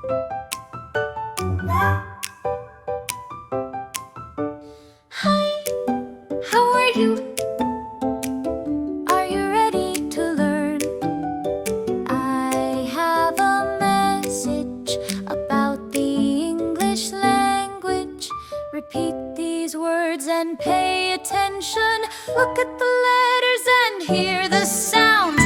Hi, how are you? Are you ready to learn? I have a message about the English language. Repeat these words and pay attention. Look at the letters and hear the sound.